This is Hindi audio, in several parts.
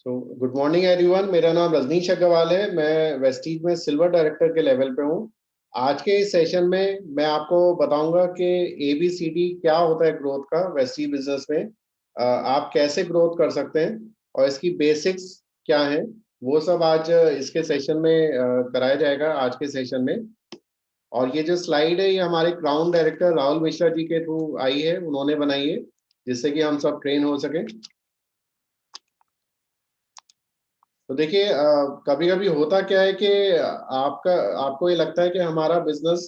Good morning everyone. मेरा नाम रजनीश अग्रवाल है। मैं वेस्टीज में सिल्वर डायरेक्टर के लेवल पे हूँ। आज के इस सेशन में मैं आपको बताऊंगा कि ABCD क्या होता है ग्रोथ का वेस्टीज बिजनेस में। आप कैसे ग्रोथ कर सकते हैं और इसकी बेसिक्स क्या हैं, वो सब आज इसके सेशन में कराया जाएगा आज के सेशन में। और ये जो स्लाइड है ये हमारे क्राउन डायरेक्टर राहुल मिश्रा जी के थ्रू आई है, उन्होंने बनाई है जिससे कि हम सब ट्रेन हो सके। तो देखिए, कभी कभी होता क्या है कि आपका आपको ये लगता है कि हमारा बिजनेस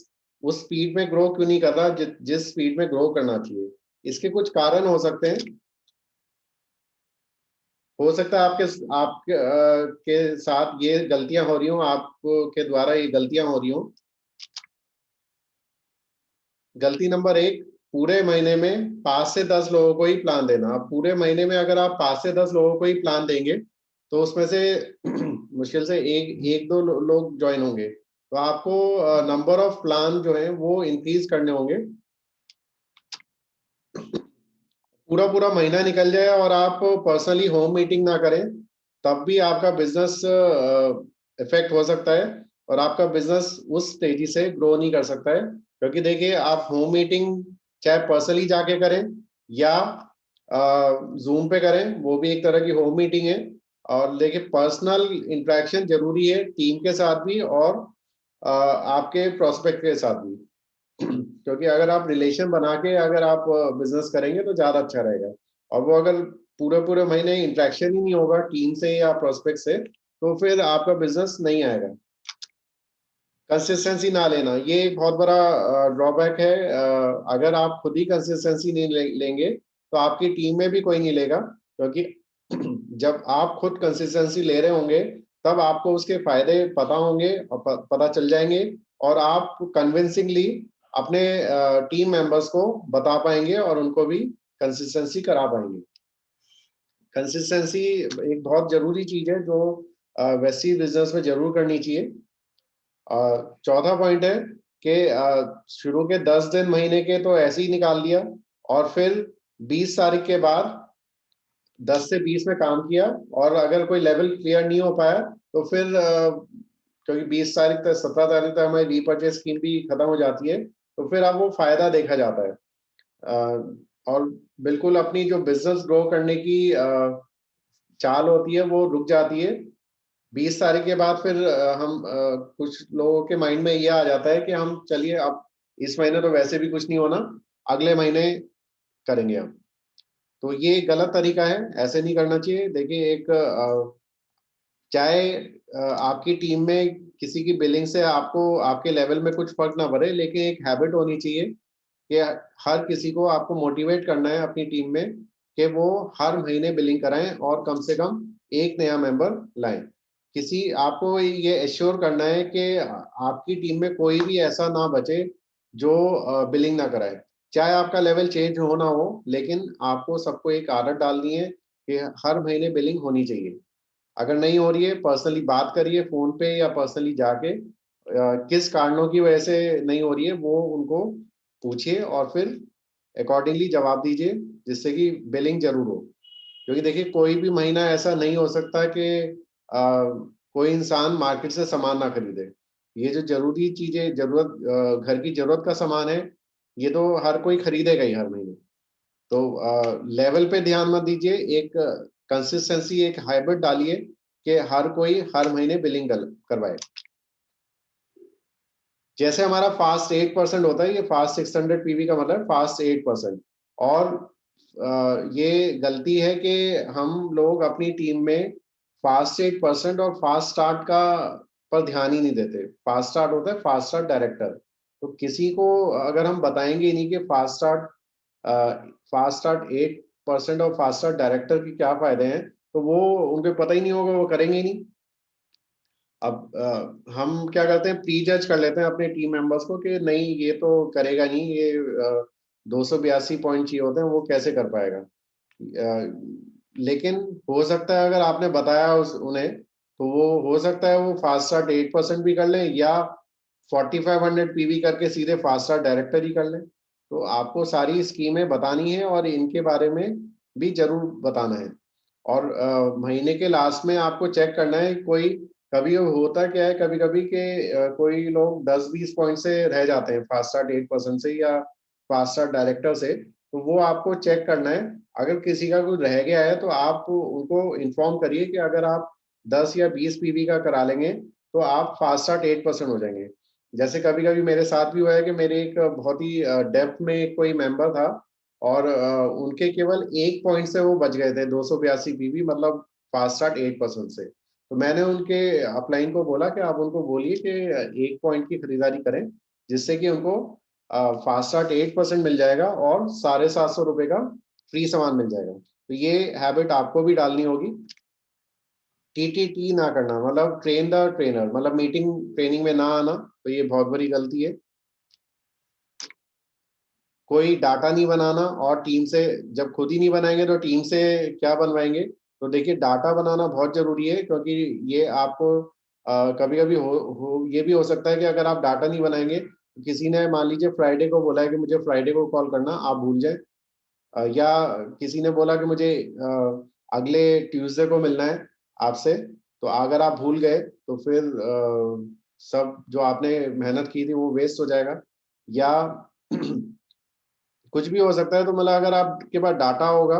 उस स्पीड में ग्रो क्यों नहीं कर रहा जिस स्पीड में ग्रो करना चाहिए। इसके कुछ कारण हो सकते हैं। हो सकता है आपके के साथ ये गलतियां हो रही हो, आपके द्वारा ये गलतियां हो रही हो। गलती नंबर एक, पूरे महीने में 5 से 10 लोगों को ही प्लान देना। अब पूरे महीने में अगर आप 5 से 10 लोगों को ही प्लान देंगे तो उसमें से मुश्किल से एक एक दो लोग ज्वाइन होंगे। तो आपको नंबर ऑफ प्लान जो है वो इंक्रीज करने होंगे। पूरा पूरा महीना निकल जाए और आप पर्सनली होम मीटिंग ना करें, तब भी आपका बिजनेस इफेक्ट हो सकता है और आपका बिजनेस उस तेजी से ग्रो नहीं कर सकता है। क्योंकि देखिए, आप होम मीटिंग चाहे पर्सनली जाके करें या जूम पे करें, वो भी एक तरह की होम मीटिंग है। और देखिए, पर्सनल इंटरेक्शन जरूरी है टीम के साथ भी और आपके प्रोस्पेक्ट के साथ भी। क्योंकि अगर आप रिलेशन बना के अगर आप बिजनेस करेंगे तो ज्यादा अच्छा रहेगा। और वो अगर पूरे पूरे महीने इंटरेक्शन ही नहीं होगा टीम से या प्रोस्पेक्ट से, तो फिर आपका बिजनेस नहीं आएगा। कंसिस्टेंसी ना लेना, ये एक बहुत बड़ा ड्रॉबैक है। अगर आप खुद ही कंसिस्टेंसी नहीं लेंगे तो आपकी टीम में भी कोई नहीं लेगा। क्योंकि जब आप खुद कंसिस्टेंसी ले रहे होंगे तब आपको उसके फायदे पता होंगे और पता चल जाएंगे। और आप कन्विंसिंगली अपने टीम मेंबर्स को बता पाएंगे और उनको भी कंसिस्टेंसी करा पाएंगे। कंसिस्टेंसी एक बहुत जरूरी चीज है जो वैसी बिजनेस में जरूर करनी चाहिए। चौथा पॉइंट है कि शुरू के 10 दिन महीने के तो ऐसे ही निकाल दिया और फिर 20 तारीख के बाद 10 से 20 में काम किया। और अगर कोई लेवल क्लियर नहीं हो पाया तो फिर क्योंकि 20 तारीख तक 17 तारीख तक हमारी रीपर्चेज स्कीम भी खत्म हो जाती है, तो फिर अब वो फायदा देखा जाता है। और बिल्कुल अपनी जो बिजनेस ग्रो करने की चाल होती है वो रुक जाती है 20 तारीख के बाद। फिर हम कुछ लोगों के माइंड में ये आ जाता है कि हम चलिए अब इस महीने तो वैसे भी कुछ नहीं होना, अगले महीने करेंगे हम। तो ये गलत तरीका है, ऐसे नहीं करना चाहिए। देखिए, एक चाहे आपकी टीम में किसी की बिलिंग से आपको आपके लेवल में कुछ फर्क ना पड़े, लेकिन एक हैबिट होनी चाहिए कि हर किसी को आपको मोटिवेट करना है अपनी टीम में कि वो हर महीने बिलिंग कराएं और कम से कम एक नया मेंबर लाएं। किसी आपको ये एश्योर करना है कि आपकी टीम में कोई भी ऐसा ना बचे जो बिलिंग ना कराए। चाहे आपका लेवल चेंज हो ना हो, लेकिन आपको सबको एक आदत डालनी है कि हर महीने बिलिंग होनी चाहिए। अगर नहीं हो रही है, पर्सनली बात करिए फोन पे या पर्सनली जाके किस कारणों की वजह से नहीं हो रही है वो उनको पूछिए और फिर अकॉर्डिंगली जवाब दीजिए, जिससे कि बिलिंग जरूर हो। क्योंकि देखिए, कोई भी महीना ऐसा नहीं हो सकता कि कोई इंसान मार्केट से सामान ना खरीदे। ये जो जरूरी चीजें, घर की जरूरत का सामान है, ये तो हर कोई खरीदेगा ही हर महीने। तो लेवल पे ध्यान मत दीजिए, एक कंसिस्टेंसी, एक हैबिट डालिए कि हर कोई हर महीने बिलिंग करवाए। जैसे हमारा फास्ट 8% होता है, ये फास्ट 600 PV का मतलब फास्ट 8%। और ये गलती है कि हम लोग अपनी टीम में फास्ट 8% और फास्ट स्टार्ट का पर ध्यान ही नहीं देते। फास्ट स्टार्ट होता है फास्ट स्टार्ट डायरेक्टर। तो किसी को अगर हम बताएंगे ही नहीं कि फास्ट स्टार्ट 8% और फास्ट स्टार्ट डायरेक्टर के क्या फायदे हैं, तो वो उनको पता ही नहीं होगा, वो करेंगे ही नहीं। अब हम क्या करते हैं, प्री जज कर लेते हैं अपने टीम मेंबर्स को कि नहीं ये तो करेगा नहीं, ये 282 पॉइंट चाहिए होते हैं, वो कैसे कर पाएगा। लेकिन हो सकता है अगर आपने बताया उन्हें, तो वो हो सकता है वो फास्ट स्टार्ट 8% भी कर लें या 4500 PV करके सीधे फास्ट स्टार्ट डायरेक्टर ही कर लें। तो आपको सारी स्कीमें बतानी है और इनके बारे में भी जरूर बताना है। और महीने के लास्ट में आपको चेक करना है कोई, कभी होता क्या है कभी कभी के कोई लोग 10-20 पॉइंट से रह जाते हैं फास्ट स्टार्ट 8% से या फास्ट स्टार्ट डायरेक्टर से, तो वो आपको चेक करना है। अगर किसी का कोई रह गया है तो आप उनको इन्फॉर्म करिए कि अगर आप 10 या 20 पीवी का करा लेंगे तो आप फास्ट स्टार्ट 8% हो जाएंगे। जैसे कभी कभी मेरे साथ भी हुआ है कि मेरे एक बहुत ही डेप्थ में कोई मेंबर था और उनके केवल एक पॉइंट से वो बच गए थे 282 पीवी, मतलब फास्ट स्टार्ट 8% से। तो मैंने उनके अपलाइन को बोला कि आप उनको बोलिए कि एक पॉइंट की खरीदारी करें, जिससे कि उनको फास्ट स्टार्ट 8% मिल जाएगा और 750 रुपए का फ्री सामान मिल जाएगा। तो ये हैबिट आपको भी डालनी होगी। टीटीटी ना करना, मतलब ट्रेन द ट्रेनर, मतलब मीटिंग ट्रेनिंग में ना आना, तो ये बहुत बड़ी गलती है। कोई डाटा नहीं बनाना, और टीम से जब खुद ही नहीं बनाएंगे तो टीम से क्या बनवाएंगे। तो देखिए डाटा बनाना बहुत जरूरी है, क्योंकि ये आपको कभी कभी ये भी हो सकता है कि अगर आप डाटा नहीं बनाएंगे, किसी ने मान लीजिए फ्राइडे को बोला है कि मुझे फ्राइडे को कॉल करना, आप भूल जाए। या किसी ने बोला कि मुझे अगले ट्यूसडे को मिलना है आपसे, तो अगर आप भूल गए तो फिर सब जो आपने मेहनत की थी वो वेस्ट हो जाएगा। या कुछ भी हो सकता है। तो मतलब अगर आपके पास डाटा होगा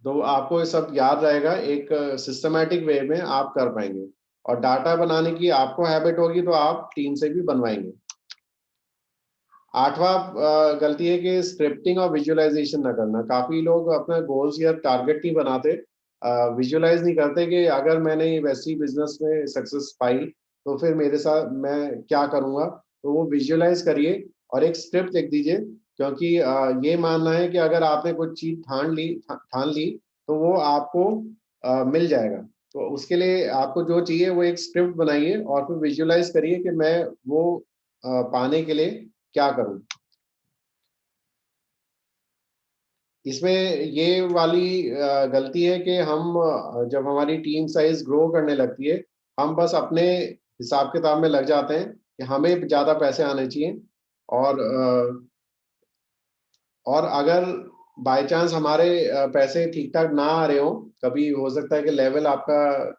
तो आपको ये सब याद रहेगा, एक सिस्टमेटिक वे में आप कर पाएंगे। और डाटा बनाने की आपको हैबिट होगी तो आप टीम से भी बनवाएंगे। आठवां गलती है कि स्क्रिप्टिंग और विजुअलाइजेशन ना करना। काफी लोग अपना गोल्स या टारगेट नहीं बनाते, विजुअलाइज नहीं करते कि अगर मैंने वैसी बिजनेस में सक्सेस पाई तो फिर मेरे साथ मैं क्या करूंगा। तो वो विजुअलाइज करिए और एक स्क्रिप्ट लिख दीजिए, क्योंकि ये मानना है कि अगर आपने कुछ चीज ठान ली तो वो आपको मिल जाएगा। तो उसके लिए आपको जो चाहिए वो एक स्क्रिप्ट बनाइए और फिर विजुअलाइज करिए कि मैं वो पाने के लिए क्या करूं। इसमें ये वाली गलती है कि हम जब हमारी टीम साइज ग्रो करने लगती है, हम बस अपने हिसाब किताब में लग जाते हैं कि हमें ज्यादा पैसे आने चाहिए। और और अगर बाय चांस हमारे पैसे ठीक ठाक ना आ रहे हो, कभी हो सकता है कि लेवल आपका,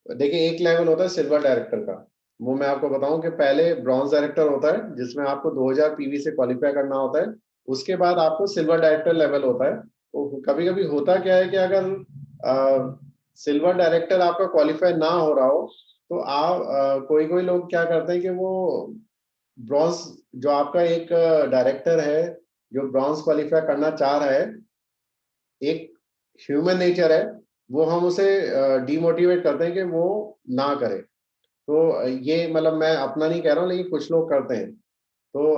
देखिए एक लेवल होता है सिल्वर डायरेक्टर का। वो मैं आपको बताऊं कि पहले ब्रॉन्ज डायरेक्टर होता है जिसमें आपको 2000 पीवी से क्वालिफाई करना होता है। उसके बाद आपको सिल्वर डायरेक्टर लेवल होता है। तो कभी कभी होता क्या है कि अगर सिल्वर डायरेक्टर आपका क्वालिफाई ना हो रहा हो, तो आप कोई कोई लोग क्या करते हैं कि वो ब्रॉन्ज, जो आपका एक डायरेक्टर है जो ब्रॉन्ज क्वालिफाई करना चाह रहा है, एक ह्यूमन नेचर है, वो हम उसे डीमोटिवेट करते हैं कि वो ना करे। तो ये मतलब मैं अपना नहीं कह रहा हूँ, लेकिन कुछ लोग करते हैं। तो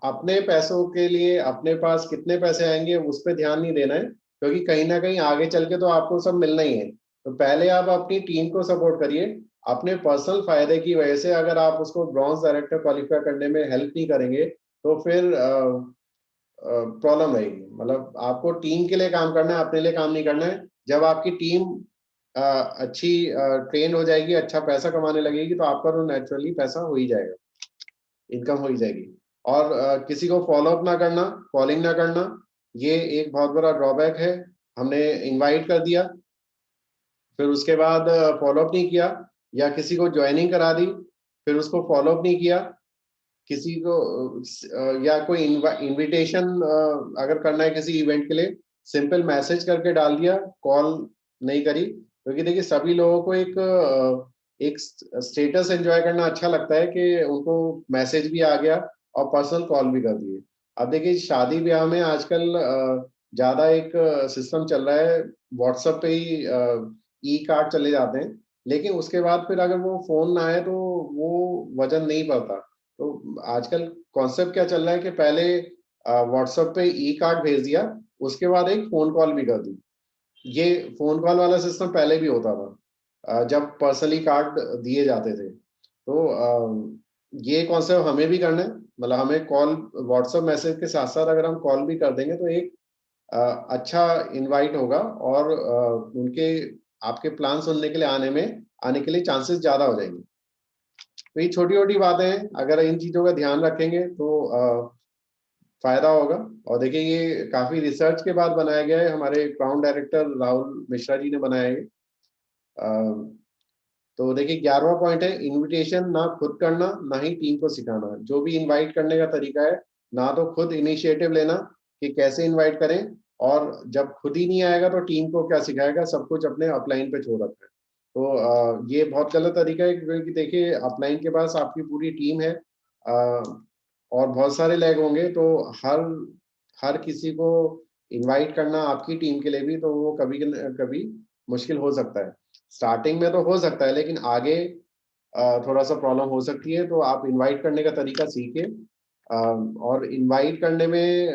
अपने पैसों के लिए अपने पास कितने पैसे आएंगे उस पर ध्यान नहीं देना है, क्योंकि कहीं ना कहीं आगे चल के तो आपको सब मिलना ही है। तो पहले आप अपनी टीम को सपोर्ट करिए। अपने पर्सनल फायदे की वजह से अगर आप उसको ब्रॉन्ज डायरेक्टर क्वालिफाई करने में हेल्प नहीं करेंगे तो फिर प्रॉब्लम रहेगी। मतलब आपको टीम के लिए काम करना है, अपने लिए काम नहीं करना है। जब आपकी टीम अच्छी ट्रेन हो जाएगी, अच्छा पैसा कमाने लगेगी, तो आपका तो नेचुरली पैसा हो ही जाएगा, इनकम हो ही जाएगी। और किसी को फॉलो अप ना करना, कॉलिंग ना करना, ये एक बहुत बड़ा ड्रॉबैक है। हमने इनवाइट कर दिया, फिर उसके बाद फॉलो अप नहीं किया, या किसी को ज्वाइनिंग करा दी फिर उसको फॉलो अप नहीं किया, किसी को या कोई इनविटेशन अगर करना है किसी इवेंट के लिए, सिंपल मैसेज करके डाल दिया, कॉल नहीं करी। क्योंकि देखिए सभी लोगों को एक स्टेटस एंजॉय करना अच्छा लगता है कि उनको मैसेज भी आ गया और पर्सनल कॉल भी कर दिए। अब देखिए शादी ब्याह में आजकल ज्यादा एक सिस्टम चल रहा है, व्हाट्सएप पे ही ई कार्ड चले जाते हैं, लेकिन उसके बाद फिर अगर वो फोन ना आए तो वो वजन नहीं पड़ता। तो आजकल कॉन्सेप्ट क्या चल रहा है कि पहले व्हाट्सएप पे ई कार्ड भेज दिया, उसके बाद एक फोन कॉल भी कर दी। ये फोन कॉल वाला सिस्टम पहले भी होता था जब पर्सनली कार्ड दिए जाते थे। तो ये कॉन्सेप्ट हमें भी करना है। मतलब हमें कॉल, व्हाट्सएप मैसेज के साथ साथ अगर हम कॉल भी कर देंगे तो एक अच्छा इनवाइट होगा, और उनके आपके प्लान सुनने के लिए आने के लिए चांसेस ज्यादा हो जाएंगे। तो ये छोटी छोटी बातें हैं, अगर इन चीजों का ध्यान रखेंगे तो फायदा होगा। और देखिए ये काफी रिसर्च के बाद बनाया गया है, हमारे क्राउन डायरेक्टर राहुल मिश्रा जी ने बनाया है। तो देखिए 11वां पॉइंट है, इनविटेशन ना खुद करना ना ही टीम को सिखाना। जो भी इनवाइट करने का तरीका है, ना तो खुद इनिशिएटिव लेना कि कैसे इनवाइट करें, और जब खुद ही नहीं आएगा तो टीम को क्या सिखाएगा, सब कुछ अपने अपलाइन पे छोड़ रखा है। तो ये बहुत गलत तरीका है, क्योंकि देखिए अपलाइन के पास आपकी पूरी टीम है, और बहुत सारे लैग होंगे, तो हर हर किसी को इनवाइट करना आपकी टीम के लिए भी, तो वो कभी कभी मुश्किल हो सकता है। स्टार्टिंग में तो हो सकता है, लेकिन आगे थोड़ा सा प्रॉब्लम हो सकती है। तो आप इनवाइट करने का तरीका सीखिए। और इनवाइट करने में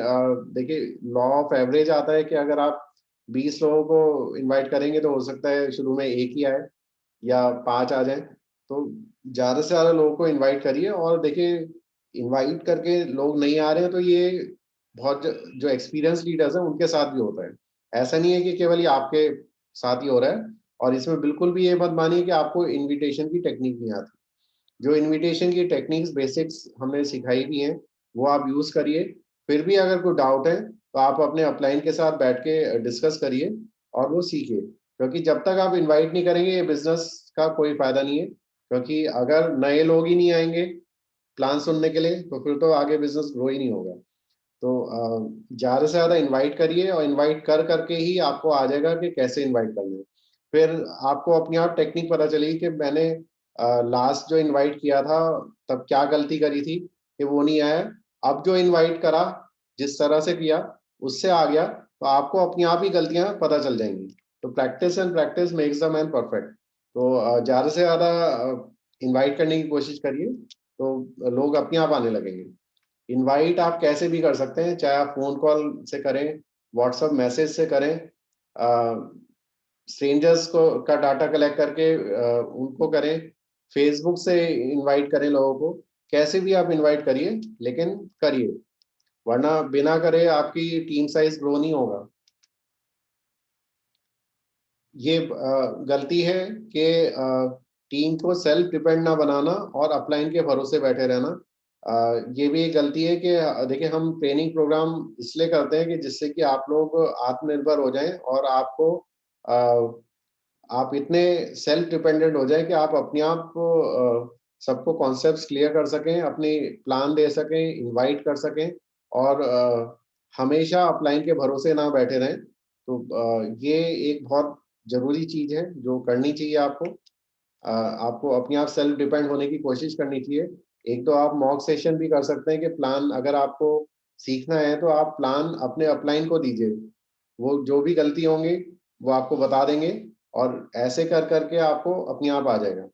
देखिए लॉ ऑफ एवरेज आता है कि अगर आप 20 लोगों को इनवाइट करेंगे तो हो सकता है शुरू में एक ही आए या 5 आ जाए। तो ज्यादा से ज्यादा लोगों को इनवाइट करिए। और देखिए इनवाइट करके लोग नहीं आ रहे हैं तो ये बहुत जो एक्सपीरियंस लीडर्स हैं उनके साथ भी होता है। ऐसा नहीं है कि केवल ये आपके साथ ही हो रहा है। और इसमें बिल्कुल भी ये मत मानिए कि आपको इनविटेशन की टेक्निक नहीं आती। जो इनविटेशन की टेक्निक्स बेसिक्स हमने सिखाई भी हैं, वो आप यूज करिए। फिर भी अगर कोई डाउट है तो आप अपने अपलाइन के साथ बैठ के डिस्कस करिए और वो सीखिए। क्योंकि जब तक आप इनवाइट नहीं करेंगे, ये बिजनेस का कोई फायदा नहीं है। क्योंकि अगर नए लोग ही नहीं आएंगे प्लान सुनने के लिए, तो फिर तो आगे बिजनेस ग्रो ही नहीं होगा। तो ज़्यादा से ज़्यादा इनवाइट करिए, और इनवाइट कर करके ही आपको आ जाएगा कि कैसे इनवाइट करना है। फिर आपको अपने आप टेक्निक पता चलेगी कि मैंने लास्ट जो इनवाइट किया था तब क्या गलती करी थी कि वो नहीं आया। अब जो इनवाइट करा, जिस तरह से किया, उससे आ गया, तो आपको अपने आप ही गलतियां पता चल जाएंगी। तो practice and practice makes the man perfect. तो ज़्यादा से ज़्यादा इनवाइट करने की कोशिश करिए, तो लोग अपने आप आने लगेंगे। इनवाइट आप कैसे भी कर सकते हैं, चाहे आप फोन कॉल से करें, व्हाट्सएप मैसेज से करें, स्ट्रेंजर्स को का डाटा कलेक्ट करके उनको करें, फेसबुक से इनवाइट करें लोगों को। कैसे भी आप इनवाइट करिए, लेकिन करिए, वरना बिना करे आपकी टीम साइज ग्रो नहीं होगा। ये गलती है कि टीम को सेल्फ डिपेंड ना बनाना और अपलाइन के भरोसे बैठे रहना। ये भी एक गलती है कि देखिए हम ट्रेनिंग प्रोग्राम इसलिए करते हैं कि जिससे कि आप लोग आत्मनिर्भर हो जाएं, और आपको आप इतने सेल्फ डिपेंडेंट हो जाए कि आप अपने आप को सबको कॉन्सेप्ट्स क्लियर कर सकें, अपनी प्लान दे सकें, इनवाइट कर सकें, और हमेशा अपलाइन के भरोसे ना बैठे रहें। तो ये एक बहुत जरूरी चीज है जो करनी चाहिए आपको। आपको अपने आप सेल्फ डिपेंड होने की कोशिश करनी चाहिए। एक तो आप मॉक सेशन भी कर सकते हैं कि प्लान अगर आपको सीखना है तो आप प्लान अपने अपलाइन को दीजिए, वो जो भी गलती होंगी वो आपको बता देंगे, और ऐसे कर करके आपको अपने आप आ जाएगा।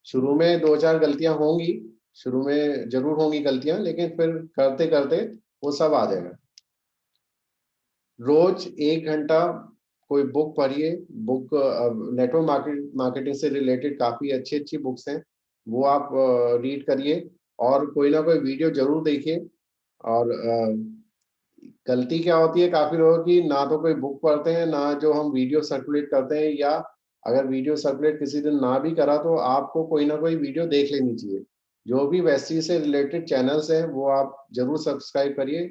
शुरू में 2-4 गलतियां होंगी, शुरू में जरूर होंगी गलतियां, लेकिन फिर करते करते वो सब आ जाएगा। रोज 1 घंटा कोई बुक पढ़िए। बुक नेटवर्क मार्केटिंग से रिलेटेड काफी अच्छी अच्छी बुक्स हैं, वो आप रीड करिए। और कोई ना कोई वीडियो जरूर देखिए। और गलती क्या होती है काफी लोगों की, ना तो कोई बुक पढ़ते हैं, ना जो हम वीडियो सर्कुलेट करते हैं, या अगर वीडियो सर्कुलेट किसी दिन ना भी करा तो आपको कोई ना कोई वीडियो देख लेनी चाहिए। जो भी वेस्टी से रिलेटेड चैनल्स हैं वो आप जरूर सब्सक्राइब करिए।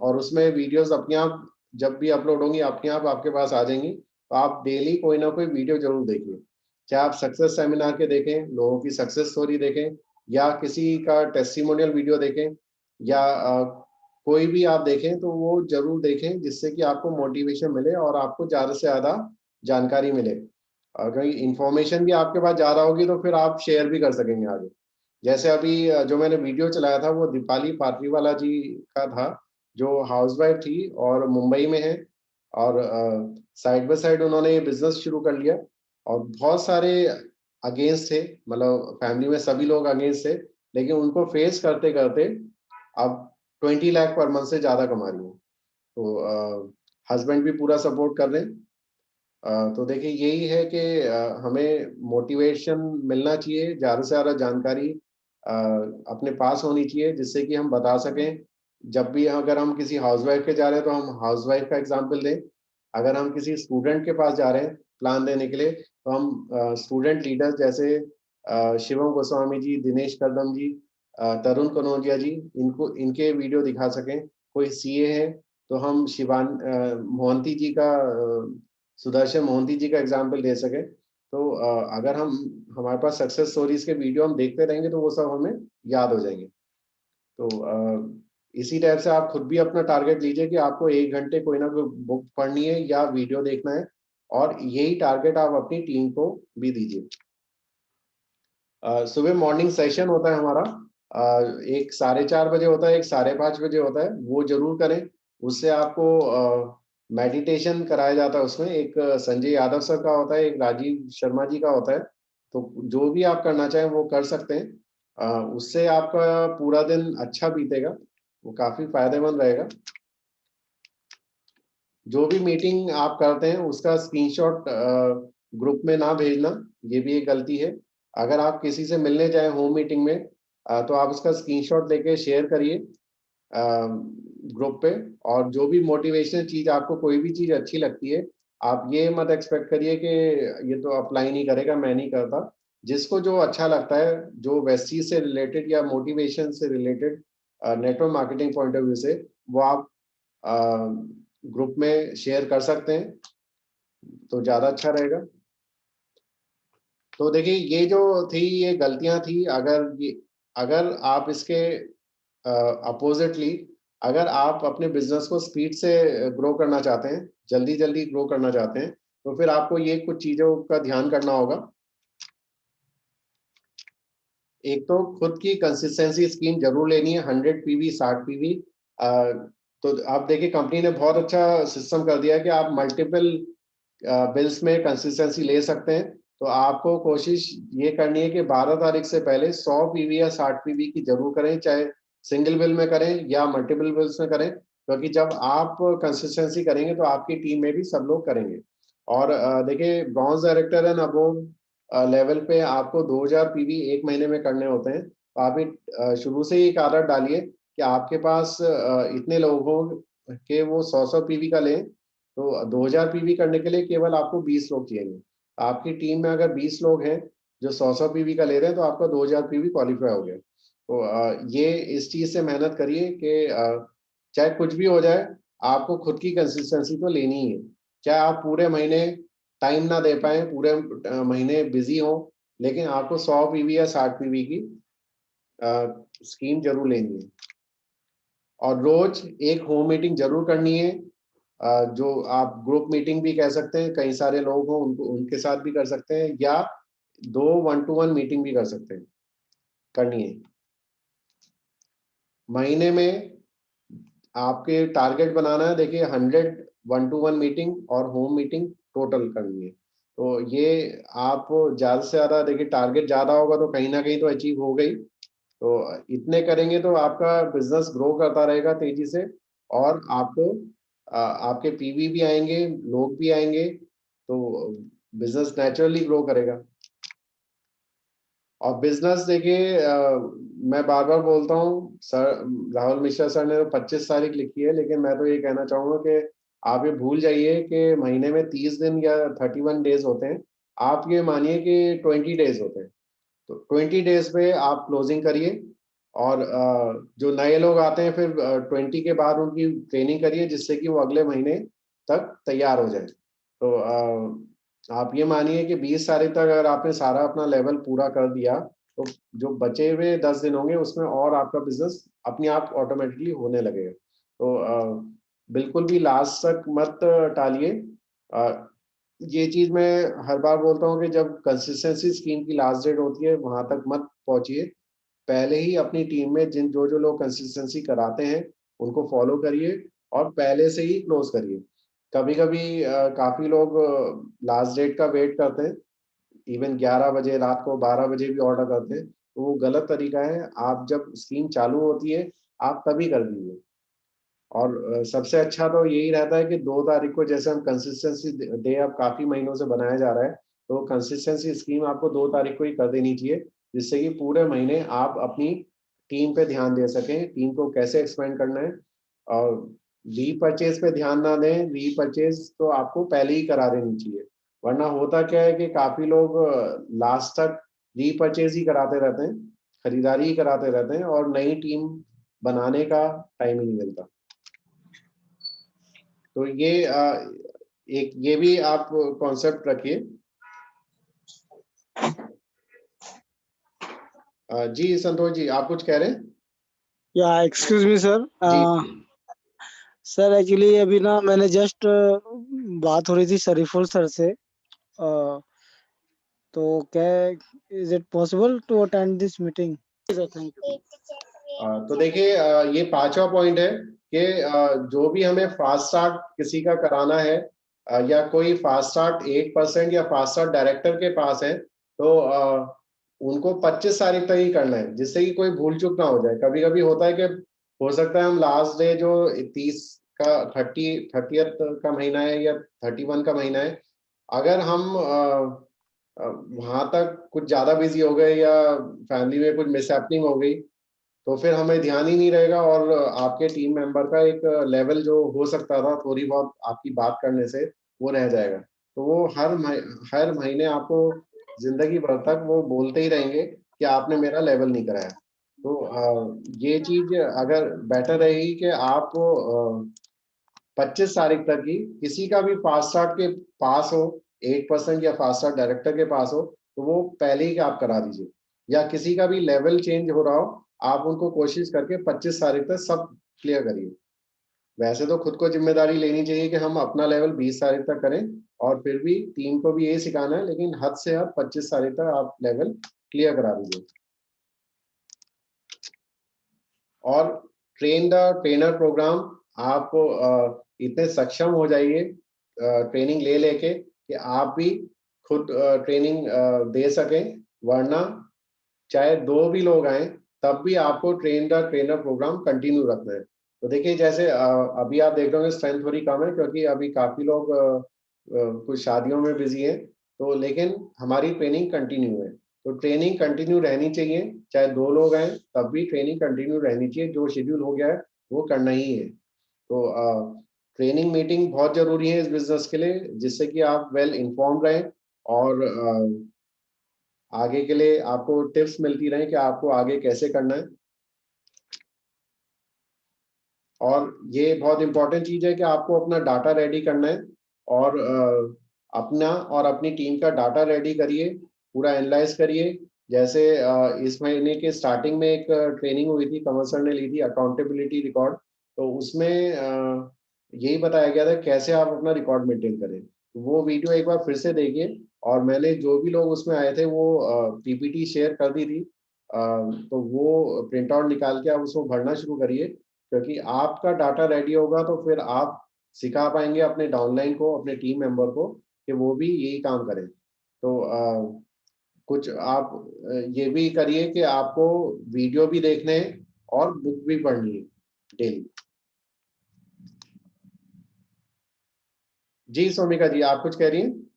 और उसमें वीडियोस अपने आप जब भी अपलोड होंगी अपने आप आपके पास आ जाएंगी, तो आप डेली कोई ना कोई वीडियो जरूर देखिए। चाहे आप सक्सेस सेमिनार के देखें, लोगों की सक्सेस स्टोरी देखें, या किसी का टेस्टिमोनियल वीडियो देखें, या कोई भी आप देखें, तो वो जरूर देखें जिससे कि आपको मोटिवेशन मिले और आपको ज़्यादा से ज़्यादा जानकारी मिले। अगर इंफॉर्मेशन भी आपके पास ज़्यादा होगी तो फिर आप शेयर भी कर सकेंगे आगे। जैसे अभी जो मैंने वीडियो चलाया था वो दीपाली पाटरीवाला जी का था, जो हाउसवाइफ थी और मुंबई में है। और साइड बाय साइड उन्होंने ये बिजनेस शुरू कर लिया, और बहुत सारे अगेंस्ट थे, मतलब फैमिली में सभी लोग अगेंस्ट थे, लेकिन उनको फेस करते करते अब 20 लाख पर मंथ से ज्यादा कमा रही हूँ। तो हस्बैंड भी पूरा सपोर्ट कर रहे हैं। तो देखिए यही है कि हमें मोटिवेशन मिलना चाहिए, ज़्यादा से ज़्यादा जानकारी अपने पास होनी चाहिए जिससे कि हम बता सकें। जब भी अगर हम किसी हाउसवाइफ के जा रहे हैं तो हम हाउसवाइफ का एग्जाम्पल दें। अगर हम किसी स्टूडेंट के पास जा रहे हैं प्लान देने के लिए, तो हम स्टूडेंट लीडर्स जैसे शिवम गोस्वामी जी, दिनेश कदम जी, तरुण कनौजिया जी, इनको इनके वीडियो दिखा सकें। कोई सीए है तो हम मोहंती जी का, सुदर्शन मोहंती जी का एग्जाम्पल दे सके। तो अगर हम हमारे पास सक्सेस स्टोरीज के वीडियो हम देखते रहेंगे तो वो सब हमें याद हो जाएंगे। तो इसी टाइप से आप खुद भी अपना टारगेट लीजिए कि आपको 1 घंटे कोई ना कोई बुक पढ़नी है या वीडियो देखना है, और यही टारगेट आप अपनी टीम को भी दीजिए। सुबह मॉर्निंग सेशन होता है हमारा, एक 4:30 बजे होता है, एक 5:30 बजे होता है, वो जरूर करें। उससे आपको मेडिटेशन कराया जाता है। उसमें एक संजय यादव सर का होता है, एक राजीव शर्मा जी का होता है। तो जो भी आप करना चाहें वो कर सकते हैं। उससे आपका पूरा दिन अच्छा बीतेगा, वो काफी फायदेमंद रहेगा। जो भी मीटिंग आप करते हैं उसका स्क्रीनशॉट ग्रुप में ना भेजना, ये भी एक गलती है। अगर आप किसी से मिलने जाए होम मीटिंग में, तो आप उसका स्क्रीनशॉट लेके शेयर करिए ग्रुप पे। और जो भी मोटिवेशनल चीज, आपको कोई भी चीज अच्छी लगती है, आप ये मत एक्सपेक्ट करिए कि ये तो अप्लाई नहीं करेगा, मैं नहीं करता। जिसको जो अच्छा लगता है, जो वेस्टी से रिलेटेड या मोटिवेशन से related, network marketing point of view से, वो आप ग्रुप में शेयर कर सकते हैं, तो ज्यादा अच्छा रहेगा। तो देखिए, ये जो थी ये गलतियां थी। अगर आप इसके अपोजिटली, अगर आप अपने बिजनेस को स्पीड से ग्रो करना चाहते हैं, जल्दी जल्दी ग्रो करना चाहते हैं, तो फिर आपको ये कुछ चीजों का ध्यान करना होगा। एक तो खुद की कंसिस्टेंसी स्कीम जरूर लेनी है, 100 PV 60 PV। तो आप देखिए, कंपनी ने बहुत अच्छा सिस्टम कर दिया है कि आप मल्टीपल बिल्स में कंसिस्टेंसी ले सकते हैं। तो आपको कोशिश ये करनी है कि 12 तारीख से पहले 100 PV या 60 PV की जरूर करें, चाहे सिंगल बिल में करें या मल्टीपल बिल्स में करें। क्योंकि जब आप कंसिस्टेंसी करेंगे तो आपकी टीम में भी सब लोग करेंगे। और देखिए, bronze director and above level पे आपको 2000 PV एक महीने में करने होते हैं। तो आप शुरू से ही एक आदत डालिए कि आपके पास इतने लोग हो कि वो 100 PV का लें। तो 2000 PV करने के लिए केवल आपको 20 लोग चाहिए। आपकी टीम में अगर 20 लोग हैं जो 100 PV का ले रहे हैं, तो आपका 2000 PV क्वालिफाई हो गया। तो ये इस चीज से मेहनत करिए कि चाहे कुछ भी हो जाए, आपको खुद की कंसिस्टेंसी तो लेनी ही है। चाहे आप पूरे महीने टाइम ना दे पाए, पूरे महीने बिजी हो, लेकिन आपको 100 PV या 60 PV की स्कीम जरूर लेनी है। और रोज एक होम मीटिंग जरूर करनी है, जो आप ग्रुप मीटिंग भी कह सकते हैं, कई सारे लोग हों उनको उनके साथ भी कर सकते हैं, या 2 1-to-1 मीटिंग भी कर सकते हैं, करनी है। महीने में आपके टारगेट बनाना है, देखिए 100 1-to-1 मीटिंग और होम मीटिंग टोटल करनी है। तो ये आप ज्यादा से ज्यादा देखिए, टारगेट ज्यादा होगा तो कहीं ना कहीं तो अचीव हो गई। तो इतने करेंगे तो आपका बिजनेस ग्रो करता रहेगा तेजी से, और आपको आपके पीवी भी आएंगे, लोग भी आएंगे, तो बिजनेस नेचुरली ग्रो करेगा। और बिजनेस देखिए, मैं बार बार बोलता हूँ सर, राहुल मिश्रा सर ने तो 25 तारीख लिखी है, लेकिन मैं तो ये कहना चाहूंगा कि आप ये भूल जाइए कि महीने में 30 दिन या 31 डेज होते हैं। आप ये मानिए कि 20 डेज होते हैं। तो 20 डेज पे आप क्लोजिंग करिए। और जो नए लोग आते हैं, फिर 20 के बाद उनकी ट्रेनिंग करिए, जिससे कि वो अगले महीने तक तैयार हो जाए। तो आप ये मानिए कि 20 तारीख तक अगर आपने सारा अपना लेवल पूरा कर दिया, तो जो बचे हुए 10 दिन होंगे उसमें और आपका बिजनेस अपने आप ऑटोमेटिकली होने लगेगा। तो बिल्कुल भी लास्ट तक मत टालिए। अ, ये चीज मैं हर बार बोलता हूँ कि जब कंसिस्टेंसी स्कीम की लास्ट डेट होती है वहां तक मत पहुंचिए। पहले ही अपनी टीम में जिन जो जो लोग कंसिस्टेंसी कराते हैं उनको फॉलो करिए, और पहले से ही क्लोज करिए। कभी कभी काफी लोग लास्ट डेट का वेट करते हैं, इवन 11 बजे रात को, 12 बजे भी ऑर्डर करते हैं, तो वो गलत तरीका है। आप जब स्कीम चालू होती है आप तभी कर दीजिए। और सबसे अच्छा तो यही रहता है कि 2 तारीख को, जैसे हम कंसिस्टेंसी डे अब काफी महीनों से बनाया जा रहा है, तो कंसिस्टेंसी स्कीम आपको 2 तारीख को ही कर देनी चाहिए, जिससे कि पूरे महीने आप अपनी टीम पे ध्यान दे सकें, टीम को कैसे एक्सपेंड करना है। और रीपरचेज पे ध्यान ना दें, रीपरचेज तो आपको पहले ही करा देनी चाहिए। वरना होता क्या है कि काफी लोग लास्ट तक रीपरचेज ही कराते रहते हैं, खरीदारी ही कराते रहते हैं और नई टीम बनाने का टाइम ही नहीं मिलता। तो ये एक ये भी आप कॉन्सेप्ट रखिए। जी संतोष जी, आप कुछ कह रहे हैं? या एक्सक्यूज मी सर, जी सर एक्चुअली अभी ना मैंने जस्ट बात हो रही थी शरीफुल सर से, तो क्या is it possible to attend this meeting? Thank you. तो देखिए, ये पांचवा पॉइंट है कि जो भी हमें फास्ट स्टार्ट किसी का कराना है, या कोई फास्ट स्टार्ट 8% या फास्ट स्टार्ट डायरेक्टर के पास है, तो उनको 25 तारीख तक ही करना है, जिससे कि कोई भूल चूक ना हो जाए। कभी कभी होता है कि हो सकता है हम लास्ट डे जो 30 का 30th का महीना है या 31 का महीना है, अगर हम वहां तक कुछ ज्यादा बिजी हो गए या फैमिली में कुछ मिसहैपनिंग हो गई, तो फिर हमें ध्यान ही नहीं रहेगा और आपके टीम मेंबर का एक लेवल जो हो सकता था थोड़ी बहुत आपकी बात करने से, वो रह जाएगा। तो वो हर महीने आपको जिंदगी भर तक वो बोलते ही रहेंगे कि आपने मेरा लेवल नहीं कराया। तो ये चीज अगर बेटर रहेगी कि आप 25 तारीख तक ही किसी का भी फास्ट स्टार्ट के पास हो, 8% या फास्ट स्टार्ट डायरेक्टर के पास हो, तो वो पहले ही आप करा दीजिए। या किसी का भी लेवल चेंज हो रहा हो, आप उनको कोशिश करके 25 तारीख तक सब क्लियर करिए। वैसे तो खुद को जिम्मेदारी लेनी चाहिए कि हम अपना लेवल 20 तारीख तक करें, और फिर भी टीम को भी यही सिखाना है, लेकिन हद से हद 25 तारीख तक आप लेवल क्लियर करा दीजिए। और ट्रेन द ट्रेनर प्रोग्राम, आप इतने सक्षम हो जाइए ट्रेनिंग ले लेके कि आप भी खुद ट्रेनिंग दे सकें, वरना चाहे 2 भी लोग आए तब भी आपको train the trainer programme continue रखना है। तो देखिए, जैसे अभी आप देख रहे होंगे स्ट्रेंथ थोड़ी कम है क्योंकि अभी काफी लोग कुछ शादियों में बिजी हैं, तो लेकिन हमारी ट्रेनिंग कंटिन्यू है। तो ट्रेनिंग कंटिन्यू रहनी चाहिए, चाहे 2 लोग आए तब भी ट्रेनिंग कंटिन्यू रहनी चाहिए। जो शेड्यूल हो गया है वो करना ही है। तो ट्रेनिंग मीटिंग बहुत जरूरी है इस बिजनेस के लिए, जिससे कि आप वेल इन्फॉर्म रहें और आगे के लिए आपको टिप्स मिलती रहे कि आपको आगे कैसे करना है। और ये बहुत इंपॉर्टेंट चीज है कि आपको अपना डाटा रेडी करना है, और अपना और अपनी टीम का डाटा रेडी करिए, पूरा एनालाइज करिए। जैसे इस महीने के स्टार्टिंग में एक ट्रेनिंग हुई थी, कमल सर ने ली थी, अकाउंटेबिलिटी रिकॉर्ड। तो उसमें यही बताया गया था कैसे आप अपना रिकॉर्ड मेंटेन करें। वो वीडियो एक बार फिर से देखिए, और मैंने जो भी लोग उसमें आए थे वो पीपीटी शेयर कर दी थी। तो वो प्रिंट आउट निकाल के आप उसको भरना शुरू करिए, क्योंकि आपका डाटा रेडी होगा तो फिर आप सिखा पाएंगे अपने डाउनलाइन को, अपने टीम मेंबर को, कि वो भी यही काम करें। तो कुछ आप ये भी करिए कि आपको वीडियो भी देखने हैं और बुक भी पढ़नी है डेली। जी सोमिका जी, आप कुछ कह रही हैं?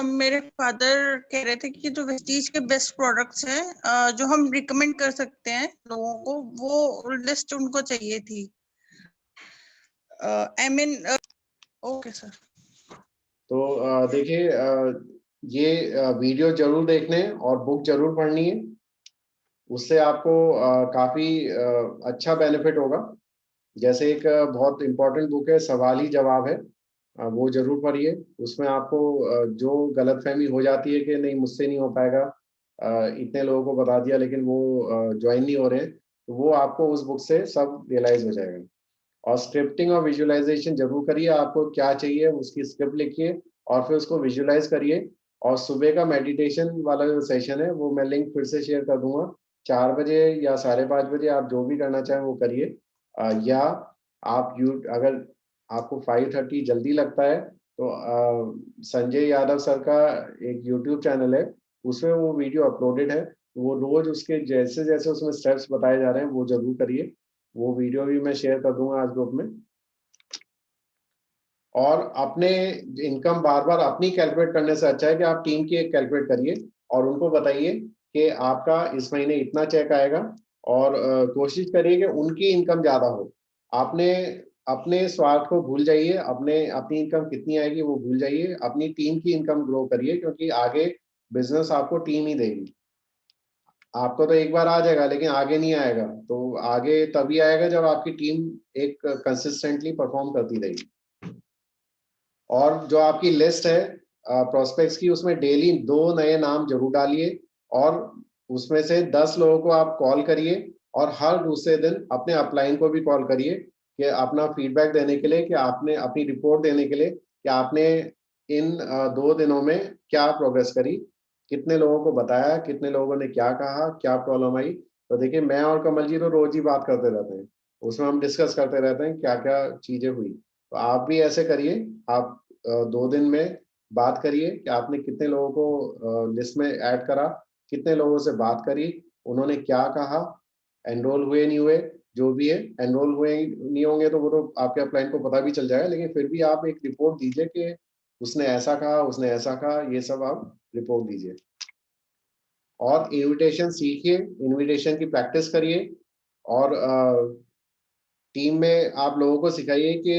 मेरे फादर कह रहे थे कि जो वेस्टीज के बेस्ट प्रोडक्ट्स हैं जो हम रिकमेंड कर सकते हैं लोगों को, वो लिस्ट उनको चाहिए थी। I mean okay sir. तो देखिए, ये वीडियो जरूर देखने और बुक जरूर पढ़नी है। उससे आपको काफी अच्छा बेनिफिट होगा। जैसे एक बहुत इंपॉर्टेंट बुक है, सवाल ही जवाब है, वो जरूर पढ़िए। उसमें आपको जो गलतफहमी हो जाती है कि नहीं मुझसे नहीं हो पाएगा, इतने लोगों को बता दिया लेकिन वो ज्वाइन नहीं हो रहे हैं, तो वो आपको उस बुक से सब रियलाइज हो जाएगा। और स्क्रिप्टिंग और विजुअलाइजेशन जरूर करिए। आपको क्या चाहिए उसकी स्क्रिप्ट लिखिए और फिर उसको विजुअलाइज करिए। और सुबह का मेडिटेशन वाला जो सेशन है वो मैं लिंक फिर से शेयर कर दूंगा, 4 बजे या 5:30 बजे, आप जो भी करना चाहें वो करिए। या आप अगर आपको 5:30 जल्दी लगता है तो संजय यादव सर का एक यूट्यूब चैनल है, उसमें वो वीडियो अपलोडेड है। वो रोज उसके जैसे जैसे उसमें स्टेप्स बताए जा रहे हैं वो जरूर करिए। वो वीडियो भी मैं शेयर कर दूंगा आज ग्रुप में। और अपने इनकम बार बार अपनी कैलकुलेट करने से अच्छा है कि आप टीम की एक कैलकुलेट करिए और उनको बताइए कि आपका इस महीने इतना चेक आएगा, और कोशिश करिए कि उनकी इनकम ज्यादा हो। आपने अपने स्वार्थ को भूल जाइए, अपनी इनकम कितनी आएगी वो भूल जाइए, अपनी टीम की इनकम ग्रो करिए, क्योंकि आगे बिजनेस आपको टीम ही देगी। आपको तो एक बार आ जाएगा लेकिन आगे नहीं आएगा, तो आगे तभी आएगा जब आपकी टीम एक कंसिस्टेंटली परफॉर्म करती रहेगी। और जो आपकी लिस्ट है प्रोस्पेक्ट्स की, उसमें डेली 2 नए नाम जरूर डालिए, और उसमें से 10 लोगों को आप कॉल करिए, और हर दूसरे दिन अपने अपलाइन को भी कॉल करिए कि अपना फीडबैक देने के लिए, कि आपने अपनी रिपोर्ट देने के लिए कि आपने इन 2 दिनों में क्या प्रोग्रेस करी, कितने लोगों को बताया, कितने लोगों ने क्या कहा, क्या प्रॉब्लम आई। तो देखिए, मैं और कमल जी तो रोज ही बात करते रहते हैं, उसमें हम डिस्कस करते रहते हैं क्या क्या चीजें हुई। तो आप भी ऐसे करिए, आप 2 दिन में बात करिए कि आपने कितने लोगों को लिस्ट में ऐड करा, कितने लोगों से बात करी, उन्होंने क्या कहा, एनरोल हुए नहीं हुए, जो भी है। एनरोल हुए नहीं होंगे तो वो तो आपके अपलाइन को पता भी चल जाएगा, लेकिन फिर भी आप एक रिपोर्ट दीजिए कि उसने ऐसा कहा, उसने ऐसा कहा, ये सब आप रिपोर्ट दीजिए। और इनविटेशन सीखिए, इनविटेशन की प्रैक्टिस करिए, और टीम में आप लोगों को सिखाइए कि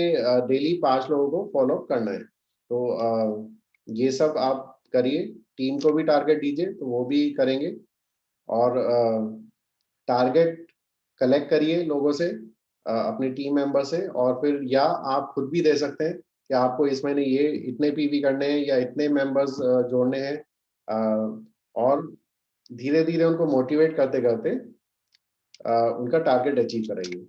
डेली 5 लोगों को फॉलो करना है। तो ये सब आप करिए, टीम को भी टारगेट दीजिए तो वो भी करेंगे। और टारगेट कलेक्ट करिए लोगों से, अपनी टीम मेंबर से, और फिर या आप खुद भी दे सकते हैं कि आपको इस महीने ये इतने पीवी करने हैं या इतने मेंबर्स जोड़ने हैं। और धीरे धीरे उनको मोटिवेट करते करते उनका टारगेट अचीव कराइए।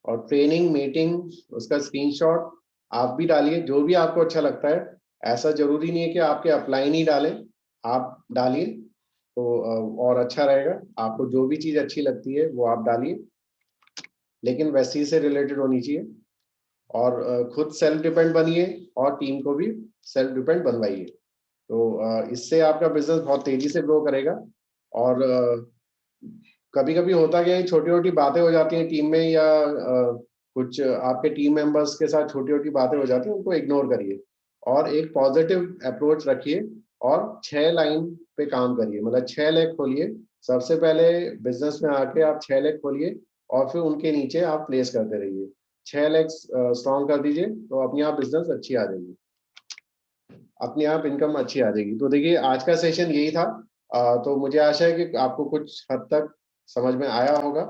और ट्रेनिंग मीटिंग उसका स्क्रीनशॉट आप भी डालिए, जो भी आपको अच्छा लगता है। ऐसा जरूरी नहीं है कि आपके अपलाइन ही डालें, आप डालिए तो और अच्छा रहेगा। आपको जो भी चीज अच्छी लगती है वो आप डालिए, लेकिन वैसी से रिलेटेड होनी चाहिए। और खुद सेल्फ डिपेंड बनिए, और टीम को भी सेल्फ डिपेंड बनवाइए। तो इससे आपका बिजनेस बहुत तेजी से ग्रो करेगा। और कभी कभी होता क्या है, छोटी छोटी बातें हो जाती हैं टीम में, या कुछ आपके टीम मेंबर्स के साथ छोटी छोटी बातें हो जाती हैं, उनको इग्नोर करिए और एक पॉजिटिव अप्रोच रखिए, और 6 लाइन पे काम करिए। मतलब 6 लेग खोलिए, सबसे पहले बिजनेस में आके आप 6 लेग खोलिए, और फिर उनके नीचे आप प्लेस करते रहिए। 6 लेग स्ट्रॉन्ग कर दीजिए, तो अपने आप बिजनेस अच्छी आ जाएगी, अपने आप इनकम अच्छी आ जाएगी। तो देखिए, आज का सेशन यही था। तो मुझे आशा है कि आपको कुछ हद तक समझ में आया होगा।